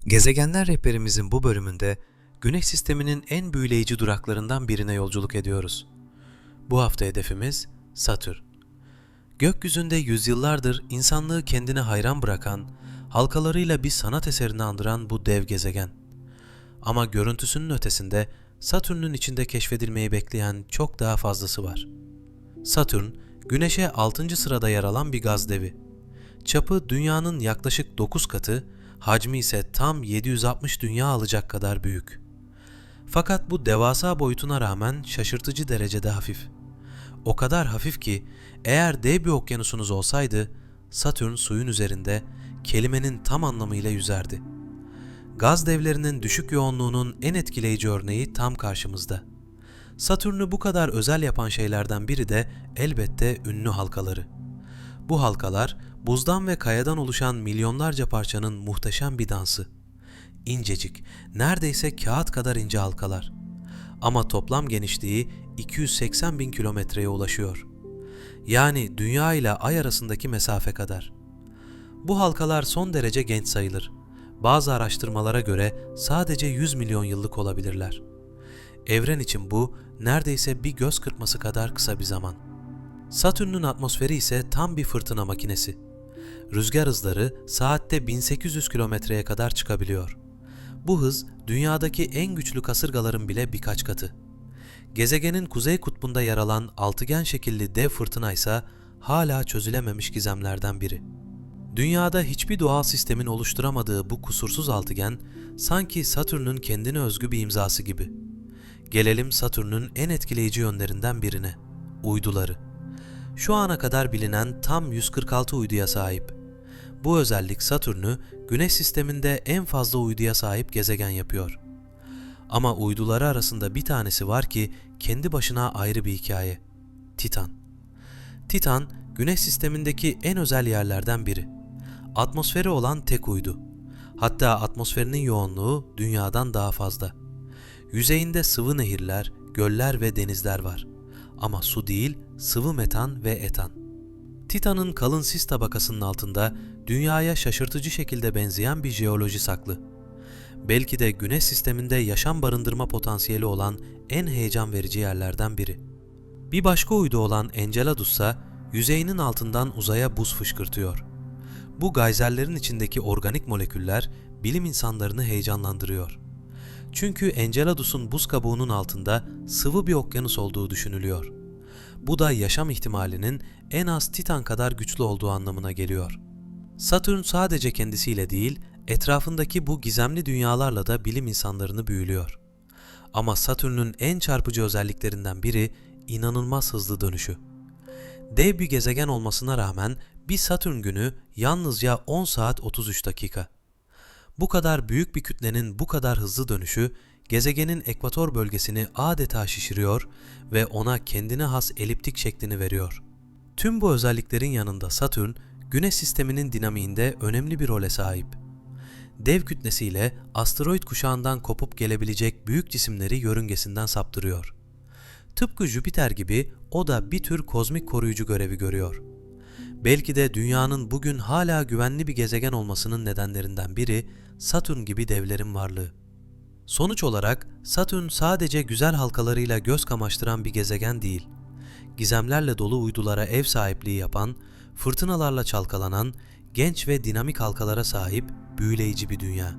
Gezegenler rehberimizin bu bölümünde Güneş sisteminin en büyüleyici duraklarından birine yolculuk ediyoruz. Bu hafta hedefimiz Satürn. Gökyüzünde yüzyıllardır insanlığı kendine hayran bırakan, halkalarıyla bir sanat eserini andıran bu dev gezegen. Ama görüntüsünün ötesinde Satürn'ün içinde keşfedilmeyi bekleyen çok daha fazlası var. Satürn, Güneş'e 6. sırada yer alan bir gaz devi. Çapı Dünya'nın yaklaşık 9 katı, hacmi ise tam 760 dünya alacak kadar büyük. Fakat bu devasa boyutuna rağmen şaşırtıcı derecede hafif. O kadar hafif ki eğer dev bir okyanusunuz olsaydı Satürn suyun üzerinde kelimenin tam anlamıyla yüzerdi. Gaz devlerinin düşük yoğunluğunun en etkileyici örneği tam karşımızda. Satürn'ü bu kadar özel yapan şeylerden biri de elbette ünlü halkaları. Bu halkalar buzdan ve kayadan oluşan milyonlarca parçanın muhteşem bir dansı. İncecik, neredeyse kağıt kadar ince halkalar. Ama toplam genişliği 280 bin kilometreye ulaşıyor. Yani Dünya ile Ay arasındaki mesafe kadar. Bu halkalar son derece genç sayılır. Bazı araştırmalara göre sadece 100 milyon yıllık olabilirler. Evren için bu neredeyse bir göz kırpması kadar kısa bir zaman. Satürn'ün atmosferi ise tam bir fırtına makinesi. Rüzgar hızları saatte 1800 kilometreye kadar çıkabiliyor. Bu hız dünyadaki en güçlü kasırgaların bile birkaç katı. Gezegenin kuzey kutbunda yer alan altıgen şekilli dev fırtına ise hala çözülememiş gizemlerden biri. Dünyada hiçbir doğal sistemin oluşturamadığı bu kusursuz altıgen sanki Satürn'ün kendine özgü bir imzası gibi. Gelelim Satürn'ün en etkileyici yönlerinden birine, uyduları. Şu ana kadar bilinen tam 146 uyduya sahip. Bu özellik Satürn'ü Güneş sisteminde en fazla uyduya sahip gezegen yapıyor. Ama uyduları arasında bir tanesi var ki kendi başına ayrı bir hikaye. Titan. Titan, Güneş sistemindeki en özel yerlerden biri. Atmosferi olan tek uydu. Hatta atmosferinin yoğunluğu Dünya'dan daha fazla. Yüzeyinde sıvı nehirler, göller ve denizler var. Ama su değil, sıvı metan ve etan. Titan'ın kalın sis tabakasının altında Dünya'ya şaşırtıcı şekilde benzeyen bir jeoloji saklı. Belki de Güneş sisteminde yaşam barındırma potansiyeli olan en heyecan verici yerlerden biri. Bir başka uydu olan Enceladus ise yüzeyinin altından uzaya buz fışkırtıyor. Bu gayzerlerin içindeki organik moleküller bilim insanlarını heyecanlandırıyor. Çünkü Enceladus'un buz kabuğunun altında sıvı bir okyanus olduğu düşünülüyor. Bu da yaşam ihtimalinin en az Titan kadar güçlü olduğu anlamına geliyor. Satürn sadece kendisiyle değil, etrafındaki bu gizemli dünyalarla da bilim insanlarını büyülüyor. Ama Satürn'ün en çarpıcı özelliklerinden biri inanılmaz hızlı dönüşü. Dev bir gezegen olmasına rağmen bir Satürn günü yalnızca 10 saat 33 dakika. Bu kadar büyük bir kütlenin bu kadar hızlı dönüşü, gezegenin ekvator bölgesini adeta şişiriyor ve ona kendine has eliptik şeklini veriyor. Tüm bu özelliklerin yanında Satürn, Güneş sisteminin dinamiğinde önemli bir role sahip. Dev kütlesiyle asteroid kuşağından kopup gelebilecek büyük cisimleri yörüngesinden saptırıyor. Tıpkı Jüpiter gibi o da bir tür kozmik koruyucu görevi görüyor. Belki de Dünya'nın bugün hala güvenli bir gezegen olmasının nedenlerinden biri Satürn gibi devlerin varlığı. Sonuç olarak Satürn sadece güzel halkalarıyla göz kamaştıran bir gezegen değil, gizemlerle dolu uydulara ev sahipliği yapan, fırtınalarla çalkalanan, genç ve dinamik halkalara sahip büyüleyici bir dünya.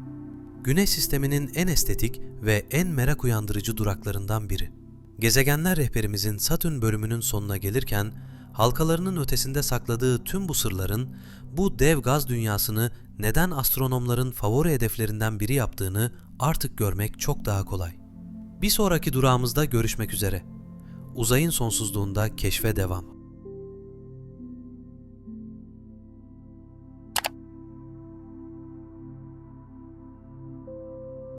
Güneş sisteminin en estetik ve en merak uyandırıcı duraklarından biri. Gezegenler rehberimizin Satürn bölümünün sonuna gelirken, halkalarının ötesinde sakladığı tüm bu sırların, bu dev gaz dünyasını neden astronomların favori hedeflerinden biri yaptığını artık görmek çok daha kolay. Bir sonraki durağımızda görüşmek üzere. Uzayın sonsuzluğunda keşfe devam.